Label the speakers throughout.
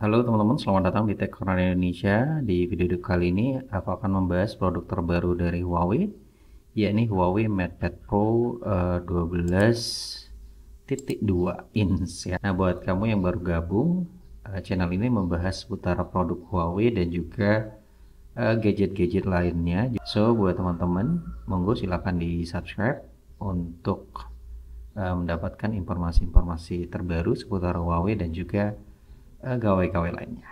Speaker 1: Halo teman-teman, selamat datang di Tech Corner Indonesia. Di video kali ini aku akan membahas produk terbaru dari Huawei, yakni Huawei MatePad Pro 12.2 inch ya. Nah, buat kamu yang baru gabung, channel ini membahas seputar produk Huawei dan juga gadget-gadget lainnya. So, buat teman-teman, monggo silakan di subscribe untuk mendapatkan informasi-informasi terbaru seputar Huawei dan juga gawai-gawai lainnya.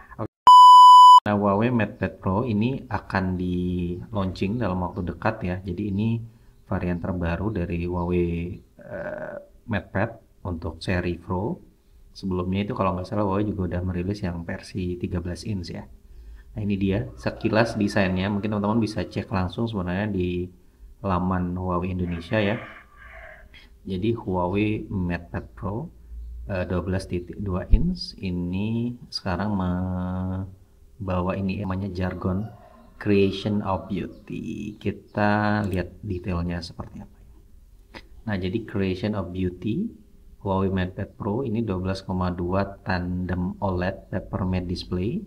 Speaker 1: Nah, Huawei MatePad Pro ini akan di launching dalam waktu dekat ya. Jadi ini varian terbaru dari Huawei MatePad untuk seri Pro. Sebelumnya itu kalau nggak salah Huawei juga udah merilis yang versi 13 inch ya. Nah, ini dia sekilas desainnya. Mungkin teman-teman bisa cek langsung sebenarnya di laman Huawei Indonesia ya. Jadi Huawei MatePad Pro 12.2 inch ini sekarang bawa ini namanya jargon creation of beauty. Kita lihat detailnya seperti apa. Nah, jadi creation of beauty Huawei MatePad Pro ini 12,2 tandem OLED paper matte display.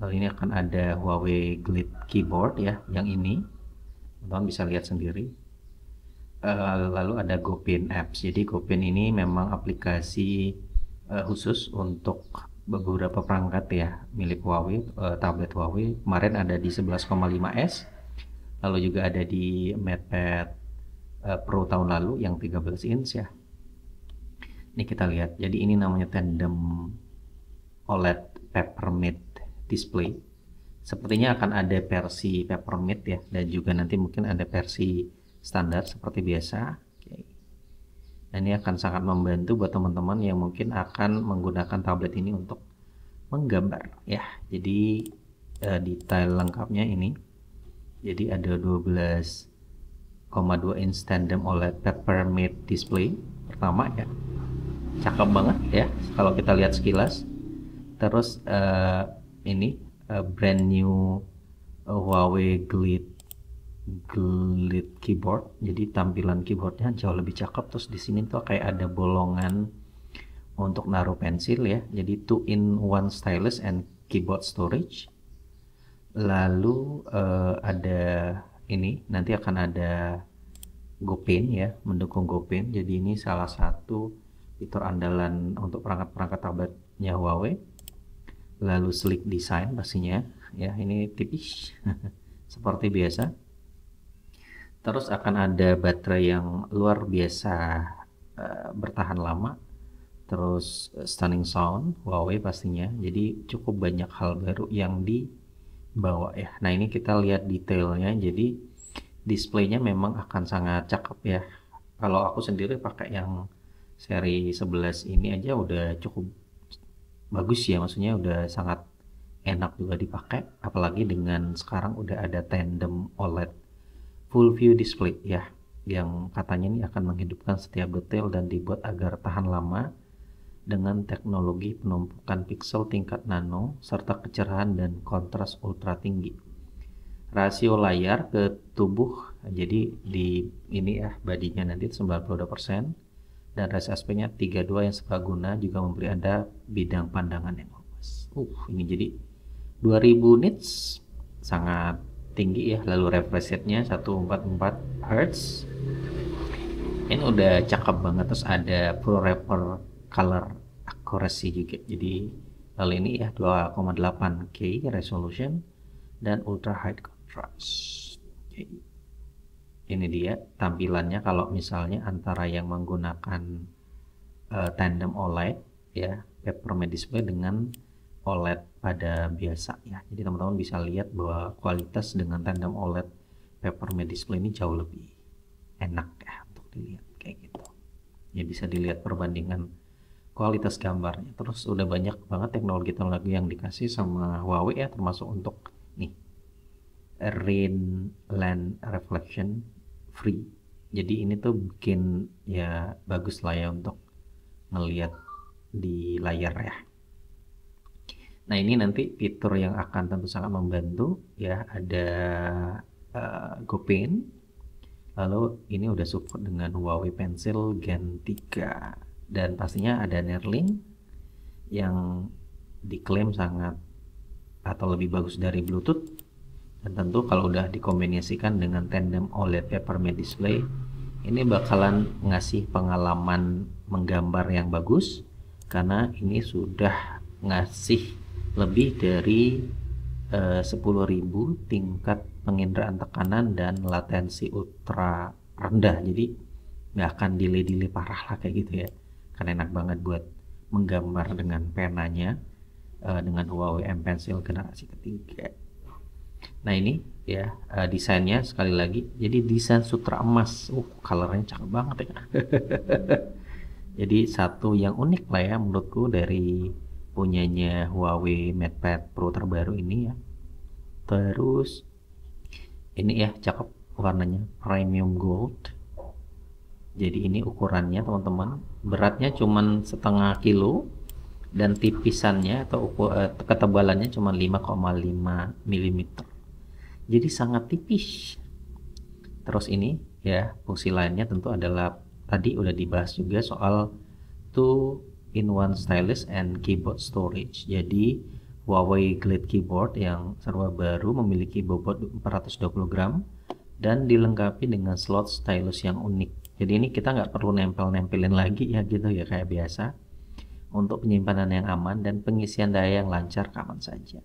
Speaker 1: Lalu ini akan ada Huawei Glide keyboard ya, yang ini teman-teman bisa lihat sendiri. Lalu ada GoPen Apps. Jadi GoPen ini memang aplikasi khusus untuk beberapa perangkat ya milik Huawei, tablet Huawei. Kemarin ada di 11,5S, lalu juga ada di MatePad Pro tahun lalu yang 13 inch ya. Ini kita lihat. Jadi ini namanya tandem OLED Peppermint display. Sepertinya akan ada versi Peppermint ya, dan juga nanti mungkin ada versi standar seperti biasa. Nah, ini akan sangat membantu buat teman-teman yang mungkin akan menggunakan tablet ini untuk menggambar ya. Jadi detail lengkapnya ini. Jadi ada 12,2 inch tandem OLED Peppermint display pertama ya. Cakep banget ya kalau kita lihat sekilas. Terus ini brand new Huawei Glide keyboard. Jadi tampilan keyboardnya jauh lebih cakep. Terus di sini tuh kayak ada bolongan untuk naruh pensil ya. Jadi 2-in-1 stylus and keyboard storage. Lalu ada ini nanti akan ada GoPen ya, mendukung GoPen. Jadi ini salah satu fitur andalan untuk perangkat-perangkat tabletnya Huawei. Lalu sleek design pastinya ya, ini tipis seperti biasa. Terus akan ada baterai yang luar biasa bertahan lama. Terus stunning sound Huawei pastinya. Jadi cukup banyak hal baru yang dibawa ya. Nah, ini kita lihat detailnya. Jadi displaynya memang akan sangat cakep ya. Kalau aku sendiri pakai yang seri 11 ini aja udah cukup bagus ya, maksudnya udah sangat enak juga dipakai, apalagi dengan sekarang udah ada tandem OLED full view display ya, yang katanya ini akan menghidupkan setiap detail dan dibuat agar tahan lama dengan teknologi penumpukan pixel tingkat nano serta kecerahan dan kontras ultra tinggi. Rasio layar ke tubuh, jadi di ini ya badinya nanti 92%, dan rasio aspeknya 32 yang serbaguna juga memberi Anda bidang pandangan yang luas. Ini jadi 2000 nits, sangat tinggi ya. Lalu refresh rate-nya 144 Hz. Ini udah cakep banget. Terus ada ProRapper color accuracy juga. Jadi lalu ini ya 2,8K resolution dan ultra high contrast. Ini dia tampilannya kalau misalnya antara yang menggunakan tandem OLED ya, Peppermint display dengan OLED pada biasa ya. Jadi teman-teman bisa lihat bahwa kualitas dengan tandem OLED Peppermint display ini jauh lebih enak ya untuk dilihat kayak gitu. Ya, bisa dilihat perbandingan kualitas gambarnya. Terus udah banyak banget teknologi-teknologi yang dikasih sama Huawei ya, termasuk untuk nih rain land reflection free. Jadi ini tuh bikin ya bagus lah ya untuk ngelihat di layar ya. Nah, ini nanti fitur yang akan tentu sangat membantu ya, ada GoPen. Lalu ini udah support dengan Huawei Pencil Gen 3 dan pastinya ada Neuralink yang diklaim sangat atau lebih bagus dari Bluetooth, dan tentu kalau udah dikombinasikan dengan tandem OLED Papermate display, ini bakalan ngasih pengalaman menggambar yang bagus, karena ini sudah ngasih lebih dari 10.000 tingkat penginderaan tekanan dan latensi ultra rendah. Jadi nggak akan delay parah lah kayak gitu ya, karena enak banget buat menggambar dengan penanya dengan Huawei M Pencil generasi ketiga. Nah ini ya desainnya sekali lagi, jadi desain sutra emas. Colornya cakep banget ya. Jadi satu yang unik lah ya menurutku dari punyanya Huawei MatePad Pro terbaru ini ya. Terus ini ya cakep warnanya, premium gold. Jadi ini ukurannya teman-teman, beratnya cuman setengah kilo dan tipisannya atau ketebalannya cuma 5,5 mm. Jadi sangat tipis. Terus ini ya fungsi lainnya tentu adalah tadi udah dibahas juga soal 2-in-1 stylus and keyboard storage. Jadi Huawei Glide Keyboard yang serba baru memiliki bobot 420 gram dan dilengkapi dengan slot stylus yang unik. Jadi ini kita nggak perlu nempel-nempelin lagi ya gitu ya kayak biasa, untuk penyimpanan yang aman dan pengisian daya yang lancar kapan saja.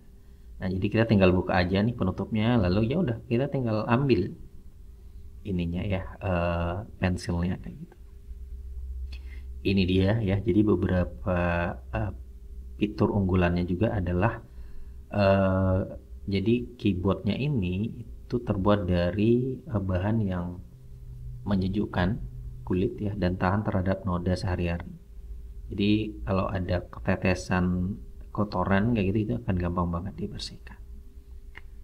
Speaker 1: Nah jadi kita tinggal buka aja nih penutupnya, lalu ya udah kita tinggal ambil ininya ya, pensilnya kayak gitu. Ini dia ya, jadi beberapa fitur unggulannya juga adalah jadi keyboardnya ini itu terbuat dari bahan yang menyejukkan kulit ya dan tahan terhadap noda sehari-hari. Jadi kalau ada ketetesan kotoran kayak gitu itu akan gampang banget dibersihkan.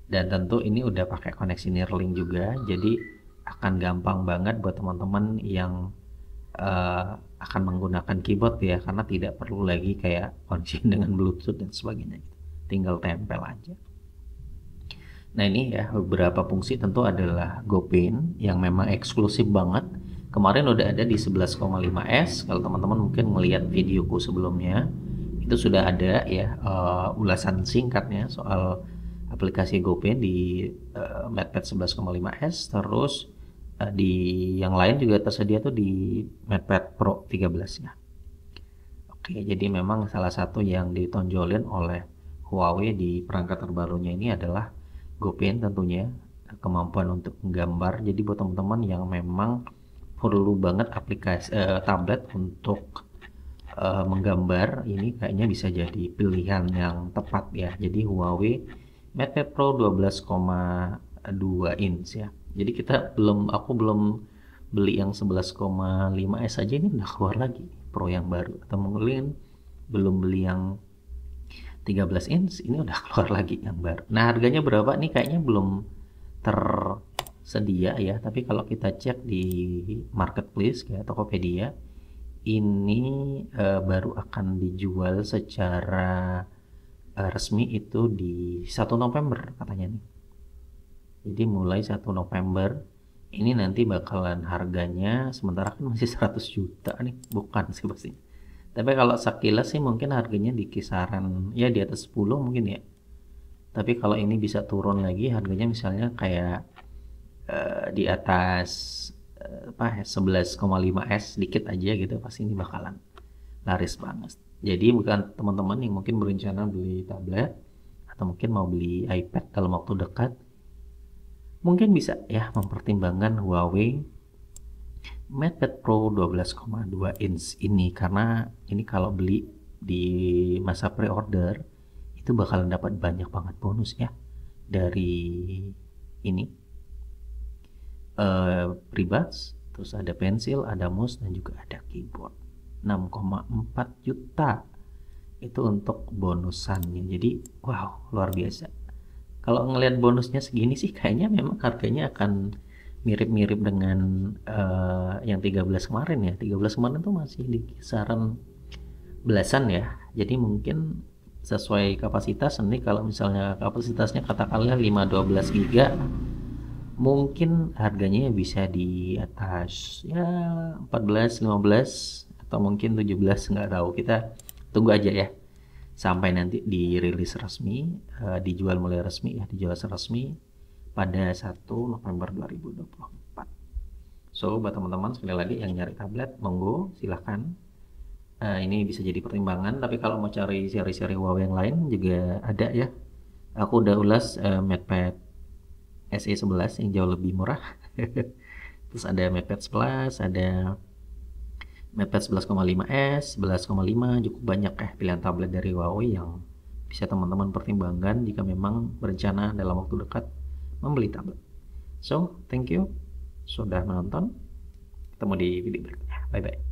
Speaker 1: Dan tentu ini udah pakai koneksi Neuralink juga, jadi akan gampang banget buat teman-teman yang akan menggunakan keyboard ya, karena tidak perlu lagi kayak koneksi dengan Bluetooth dan sebagainya, tinggal tempel aja. Nah ini ya beberapa fungsi tentu adalah GoPin yang memang eksklusif banget. Kemarin udah ada di 11,5S. Kalau teman-teman mungkin melihat videoku sebelumnya, itu sudah ada ya ulasan singkatnya soal aplikasi GoPin di MatePad 11,5S. Terus di yang lain juga tersedia tuh di MatePad Pro 13 ya. Oke, jadi memang salah satu yang ditonjolin oleh Huawei di perangkat terbarunya ini adalah GoPin tentunya, kemampuan untuk menggambar. Jadi buat teman-teman yang memang perlu banget aplikasi tablet untuk menggambar, ini kayaknya bisa jadi pilihan yang tepat ya. Jadi Huawei MatePad Pro 12,2 inch ya. Jadi aku belum beli yang 11,5S aja, ini udah keluar lagi Pro yang baru. Atau mungkin belum beli yang 13 inch, ini udah keluar lagi yang baru. Nah harganya berapa nih, kayaknya belum tersedia ya, tapi kalau kita cek di marketplace kayak Tokopedia, ini baru akan dijual secara resmi itu di 1 November katanya nih. Jadi mulai 1 November ini nanti bakalan harganya, sementara kan masih 100 juta nih, bukan sih pastinya. Tapi kalau sekilas sih mungkin harganya di kisaran ya di atas 10 mungkin ya. Tapi kalau ini bisa turun lagi harganya, misalnya kayak di atas 11,5S dikit aja gitu, pasti ini bakalan laris banget. Jadi bukan teman-teman yang mungkin berencana beli tablet atau mungkin mau beli iPad dalam waktu dekat, mungkin bisa ya mempertimbangkan Huawei MatePad Pro 12,2 inch ini, karena ini kalau beli di masa pre-order itu bakalan dapat banyak banget bonus ya dari ini earbuds, terus ada pensil, ada mouse, dan juga ada keyboard. 6,4 juta itu untuk bonusannya. Jadi wow, luar biasa. Kalau ngelihat bonusnya segini sih kayaknya memang harganya akan mirip-mirip dengan yang 13 kemarin ya. 13 kemarin tuh masih di kisaran belasan ya. Jadi mungkin sesuai kapasitas, ini kalau misalnya kapasitasnya katakanlah 512 GB, mungkin harganya bisa di atas ya 14, 15 atau mungkin 17, nggak tahu. Kita tunggu aja ya sampai nanti dirilis resmi, dijual mulai resmi ya, dijual resmi pada 1 November 2024. So buat teman-teman sekali lagi yang nyari tablet, monggo silahkan. Ini bisa jadi pertimbangan, tapi kalau mau cari seri-seri Huawei yang lain juga ada ya. Aku udah ulas MatePad SE11 yang jauh lebih murah. Terus ada MatePad Plus, ada MatePad 11,5S, 11,5, cukup banyak ya pilihan tablet dari Huawei yang bisa teman-teman pertimbangkan jika memang berencana dalam waktu dekat membeli tablet. So, thank you sudah menonton. Ketemu di video berikutnya. Bye-bye.